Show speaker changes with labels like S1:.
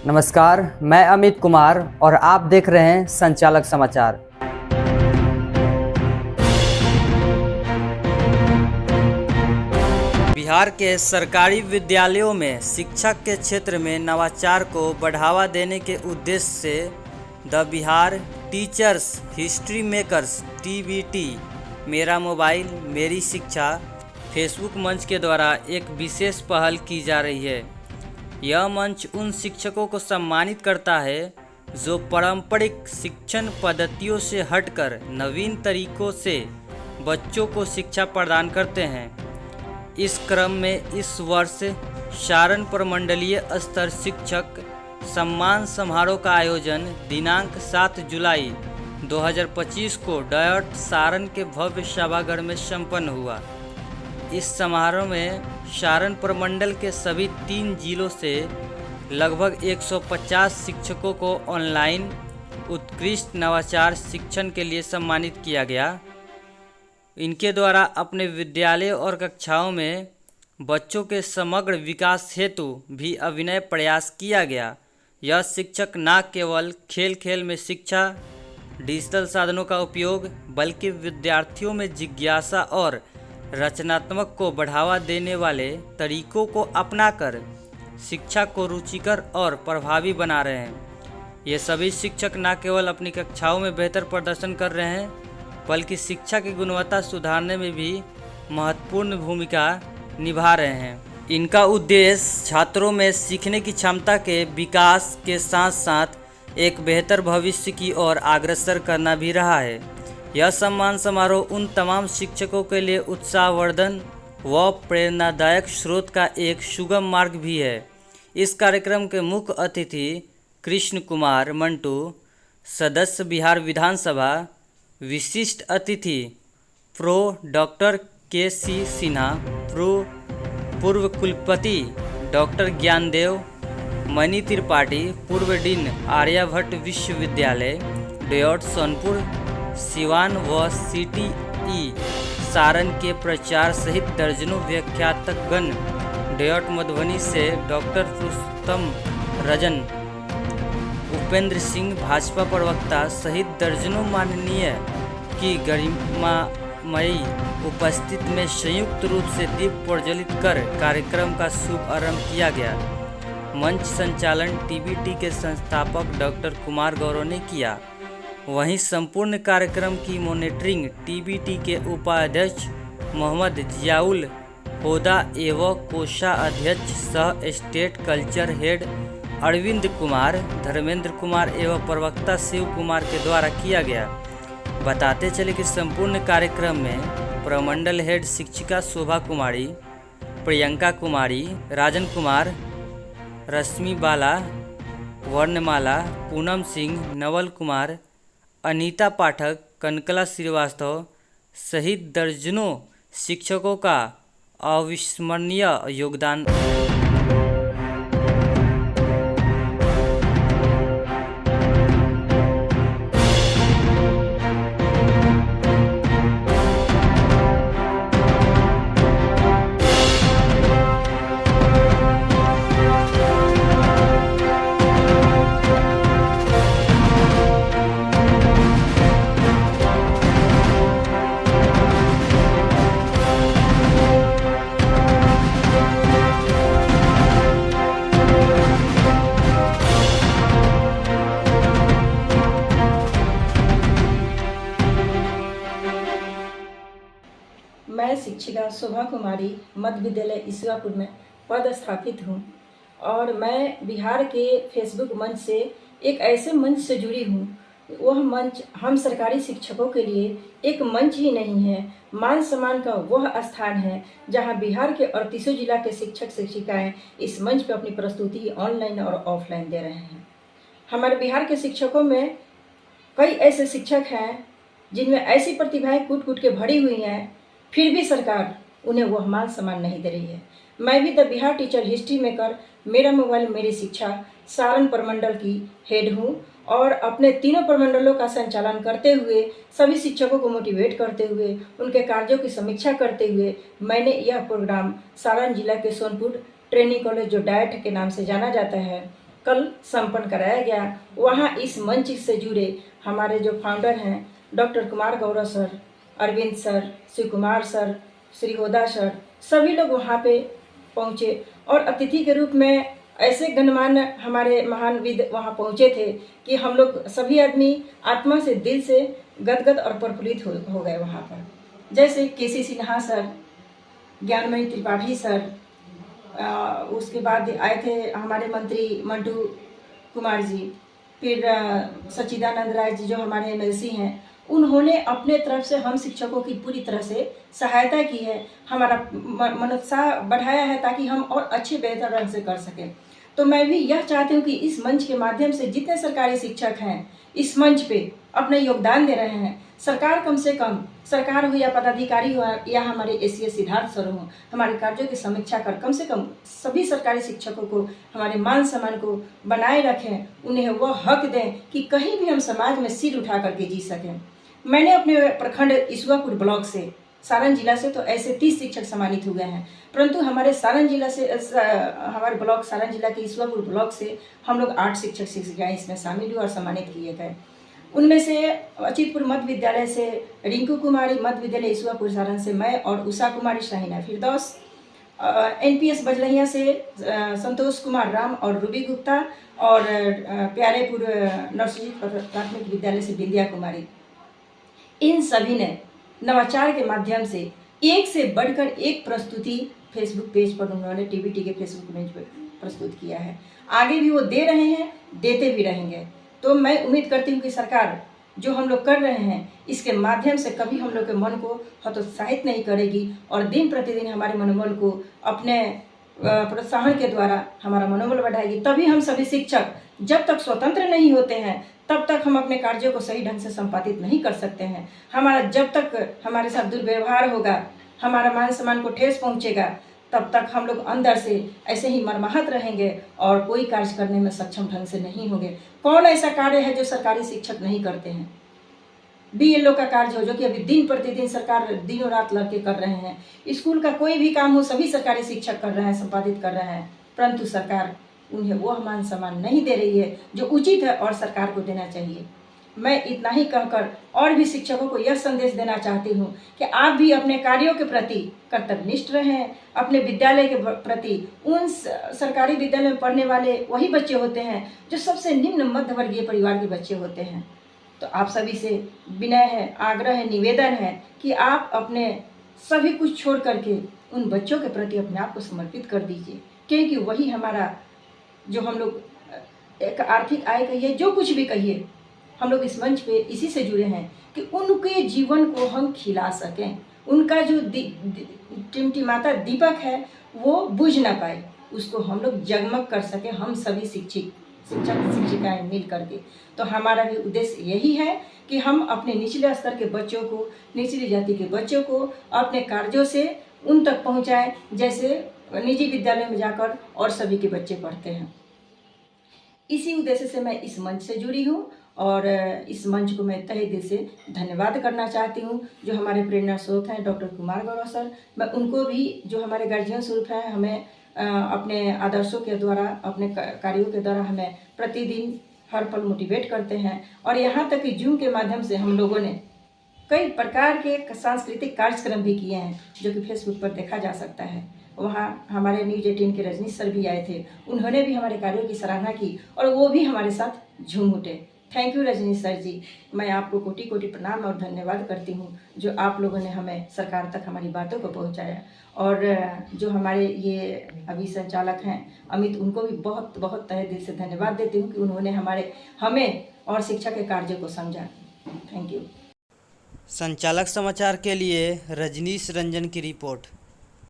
S1: नमस्कार, मैं अमित कुमार और आप देख रहे हैं संचालक समाचार। बिहार के सरकारी विद्यालयों में शिक्षक के क्षेत्र में नवाचार को बढ़ावा देने के उद्देश्य से the Bihar teachers history makers TBT मेरा मोबाइल मेरी शिक्षा फेसबुक मंच के द्वारा एक विशेष पहल की जा रही है। यह मंच उन शिक्षकों को सम्मानित करता है जो पारंपरिक शिक्षण पद्धतियों से हटकर नवीन तरीकों से बच्चों को शिक्षा प्रदान करते हैं। इस क्रम में इस वर्ष सारण प्रमंडलीय स्तर शिक्षक सम्मान समारोह का आयोजन दिनांक 7 जुलाई 2025 को डॉट सारण के भव्य सभागार में संपन्न हुआ। इस समारोह में सारण प्रमंडल के सभी 3 जिलों से लगभग 150 शिक्षकों को ऑनलाइन उत्कृष्ट नवाचार शिक्षण के लिए सम्मानित किया गया। इनके द्वारा अपने विद्यालय और कक्षाओं में बच्चों के समग्र विकास हेतु भी अभिनव प्रयास किया गया। यह शिक्षक न केवल खेल खेल में शिक्षा, डिजिटल साधनों का उपयोग, बल्कि विद्यार्थियों में जिज्ञासा और रचनात्मक को बढ़ावा देने वाले तरीकों को अपनाकर शिक्षा को रुचिकर और प्रभावी बना रहे हैं। ये सभी शिक्षक न केवल अपनी कक्षाओं में बेहतर प्रदर्शन कर रहे हैं, बल्कि शिक्षा की गुणवत्ता सुधारने में भी महत्वपूर्ण भूमिका निभा रहे हैं। इनका उद्देश्य छात्रों में सीखने की क्षमता के विकास के साथ साथ एक बेहतर भविष्य की ओर अग्रसर करना भी रहा है। यह सम्मान समारोह उन तमाम शिक्षकों के लिए उत्साहवर्धन व प्रेरणादायक स्रोत का एक सुगम मार्ग भी है। इस कार्यक्रम के मुख्य अतिथि कृष्ण कुमार मंटू, सदस्य बिहार विधानसभा, विशिष्ट अतिथि प्रो डॉक्टर KC सिन्हा, पूर्व कुलपति डॉक्टर ज्ञानदेव, मणि त्रिपाठी, पूर्व डीन आर्यभट्ट विश्वविद्यालय, डॉट सोनपुर, सिवान व CTE सारण के प्रचार सहित दर्जनों व्याख्यातगण, डॉट मधुबनी से डॉक्टर पुरुषोत्तम रजन, उपेंद्र सिंह भाजपा प्रवक्ता सहित दर्जनों माननीय की गरिमामयी उपस्थिति में संयुक्त रूप से दीप प्रज्वलित कर कार्यक्रम का शुभारंभ किया गया। मंच संचालन TBT के संस्थापक डॉक्टर कुमार गौरव ने किया। वहीं संपूर्ण कार्यक्रम की मॉनिटरिंग TBT के उपाध्यक्ष मोहम्मद जियाउल होदा एवं कोषाध्यक्ष सह state culture head Arvind Kumar, Dharmendra Kumar एवं प्रवक्ता शिव कुमार के द्वारा किया गया। बताते चले कि संपूर्ण कार्यक्रम में प्रमंडल हेड शिक्षिका शोभा कुमारी, प्रियंका कुमारी, राजन कुमार, रश्मि बाला, वर्णमाला, पूनम सिंह, नवल कुमार, अनीता पाठक, कनकला श्रीवास्तव सहित दर्जनों शिक्षकों का अविस्मरणीय योगदान।
S2: मैं शिक्षिका शोभा कुमारी मध्य विद्यालय ईश्वरपुर में पदस्थापित हूँ और मैं बिहार के फेसबुक मंच से एक ऐसे मंच से जुड़ी हूँ। वह मंच हम सरकारी शिक्षकों के लिए एक मंच ही नहीं है, मान सम्मान का वह स्थान है जहाँ बिहार के 38 जिला के शिक्षक शिक्षिकाएं इस मंच पर अपनी प्रस्तुति ऑनलाइन और ऑफलाइन दे रहे हैं। हमारे बिहार के शिक्षकों में कई ऐसे शिक्षक हैं जिनमें ऐसी प्रतिभाएं कूट कूट के भरी हुई हैं, फिर भी सरकार उन्हें वह मान सम्मान नहीं दे रही है। मैं भी the Bihar teacher history maker मेरा मोबाइल मेरी शिक्षा सारण प्रमंडल की हेड हूँ और अपने तीनों प्रमंडलों का संचालन करते हुए सभी शिक्षकों को मोटिवेट करते हुए उनके कार्यों की समीक्षा करते हुए मैंने यह प्रोग्राम सारण जिला के सोनपुर ट्रेनिंग कॉलेज जो डाइट के नाम से जाना जाता है कल संपन्न कराया गया। वहाँ इस मंच से जुड़े हमारे जो फाउंडर हैं doctor Kumar Gaurav sir, Arvind sir, Shiv Kumar sir, Shri Hoda sir, सभी लोग वहाँ पे पहुँचे और अतिथि के रूप में ऐसे गणमान्य हमारे महान विद वहाँ पहुँचे थे कि हम लोग सभी आदमी आत्मा से, दिल से गदगद और प्रफुल्लित हो गए वहाँ पर। जैसे केसी सिन्हा सर, ज्ञानमणि त्रिपाठी सर, उसके बाद आए थे हमारे मंत्री मंटू कुमार जी, फिर सच्चिदानंद राय जी जो हमारे एमएलसी हैं, उन्होंने अपने तरफ से हम शिक्षकों की पूरी तरह से सहायता की है, हमारा मनोत्साह बढ़ाया है ताकि हम और अच्छे बेहतर रंग से कर सकें। तो मैं भी यह चाहती हूँ कि इस मंच के माध्यम से जितने सरकारी शिक्षक हैं इस मंच पे अपना योगदान दे रहे हैं, सरकार कम से कम, सरकार हो या पदाधिकारी हो या हमारे एसीएस सिद्धार्थ सर हो, हमारे कार्यों की समीक्षा कर कम से कम सभी सरकारी शिक्षकों को हमारे मान सम्मान को बनाए रखें, उन्हें वह हक दें कि कहीं भी हम समाज में सिर उठा करके जी सकें। मैंने अपने प्रखंड ईश्वरपुर ब्लॉक से, सारण जिला से तो ऐसे 30 शिक्षक सम्मानित हुए हैं, परंतु हमारे सारण जिला से, हमारे ब्लॉक सारण जिला के ईश्वरपुर ब्लॉक से हम लोग 8 शिक्षक शिक्षिकाएँ इसमें शामिल हुए और सम्मानित किए गए। उनमें से अचितपुर मध्य विद्यालय से रिंकू कुमारी, मध्य विद्यालय ईश्वरपुर सारण से मैं और उषा कुमारी शाहीना फिरदौस, एनपीएस बजलहिया से संतोष कुमार राम और रूबी गुप्ता, और प्यारेपुर नर्सरी प्राथमिक विद्यालय से बिंदिया कुमारी। इन सभी ने नवाचार के माध्यम से बढ़कर एक प्रस्तुति फेसबुक पेज पर उन्होंने टीबीटी के फेसबुक पेज पर प्रस्तुत किया है। आगे भी वो दे रहे हैं, देते भी रहेंगे। तो मैं उम्मीद करती हूँ कि सरकार जो हम लोग कर रहे हैं इसके माध्यम से कभी हम लोग के मन को हतोत्साहित नहीं करेगी और दिन प्रतिदिन हमारे मनोबल को अपने प्रोत्साहन के द्वारा हमारा मनोबल बढ़ाएगी। तभी हम सभी शिक्षक जब तक स्वतंत्र नहीं होते हैं तब तक हम अपने कार्यों को सही ढंग से संपादित नहीं कर सकते हैं। हमारा जब तक हमारे साथ दुर्व्यवहार होगा, हमारा मान सम्मान को ठेस पहुंचेगा, तब तक हम लोग अंदर से ऐसे ही मरमाहत रहेंगे और कोई कार्य करने में सक्षम ढंग से नहीं होंगे। कौन ऐसा कार्य है जो सरकारी शिक्षक नहीं करते हैं? बीएलओ का कार्य हो जो कि अभी दिन प्रतिदिन सरकार दिनों रात लड़के कर रहे हैं। स्कूल का कोई भी काम हो सभी सरकारी शिक्षक कर रहे हैं, संपादित कर रहे हैं, परंतु सरकार उन्हें वो मान सम्मान नहीं दे रही है जो उचित है और सरकार को देना चाहिए। मैं इतना ही कहकर और भी शिक्षकों को यह संदेश देना चाहती हूँ कि आप भी अपने कार्यों के प्रति कर्तव्यनिष्ठ रहें। अपने विद्यालय के प्रति, उन सरकारी विद्यालय में पढ़ने वाले वही बच्चे होते हैं जो सबसे निम्न मध्य वर्गीय परिवार के बच्चे होते हैं। तो आप सभी से विनय है, आग्रह है, निवेदन है कि आप अपने सभी कुछ छोड़ करके उन बच्चों के प्रति अपने आप को समर्पित कर दीजिए, क्योंकि वही हमारा जो हम लोग एक आर्थिक आय कहिए, जो कुछ भी कहिए, हम लोग इस मंच पे इसी से जुड़े हैं कि उनके जीवन को हम खिला सकें। उनका जो टिमटिमाता दीपक है वो बुझ ना पाए, उसको हम लोग जगमग कर सकें, हम सभी शिक्षक शिक्षिकाएं मिल करके। तो हमारा भी उद्देश्य यही है कि हम अपने निचले स्तर के बच्चों को, निचली जाति के बच्चों को अपने कार्यों से उन तक पहुंचाएं जैसे निजी विद्यालय में जाकर और सभी के बच्चे पढ़ते हैं। इसी उद्देश्य से मैं इस मंच से जुड़ी हूँ और इस मंच को मैं तहे दिल से धन्यवाद करना चाहती हूँ। जो हमारे प्रेरणा स्रोत हैं डॉक्टर कुमार गौरव सर, मैं उनको भी, जो हमारे गार्जियन स्वरूप हैं, हमें अपने आदर्शों के द्वारा, अपने कार्यों के द्वारा हमें प्रतिदिन हर पल मोटिवेट करते हैं। और यहाँ तक कि जूम के माध्यम से हम लोगों ने कई प्रकार के सांस्कृतिक कार्यक्रम भी किए हैं जो कि फेसबुक पर देखा जा सकता है। वहाँ हमारे न्यूज 18 के रजनीश सर भी आए थे, उन्होंने भी हमारे कार्यों की सराहना की और वो भी हमारे साथ झूम उठे। थैंक यू रजनीश सर जी, मैं आपको कोटि कोटि प्रणाम और धन्यवाद करती हूँ जो आप लोगों ने हमें सरकार तक हमारी बातों को पहुँचाया। और जो हमारे ये अभी संचालक हैं अमित, उनको भी बहुत बहुत तहे दिल से धन्यवाद देती हूँ कि उन्होंने हमें और शिक्षा के कार्यों को समझा। Thank you.
S1: संचालक समाचार के लिए रजनीश रंजन की रिपोर्ट।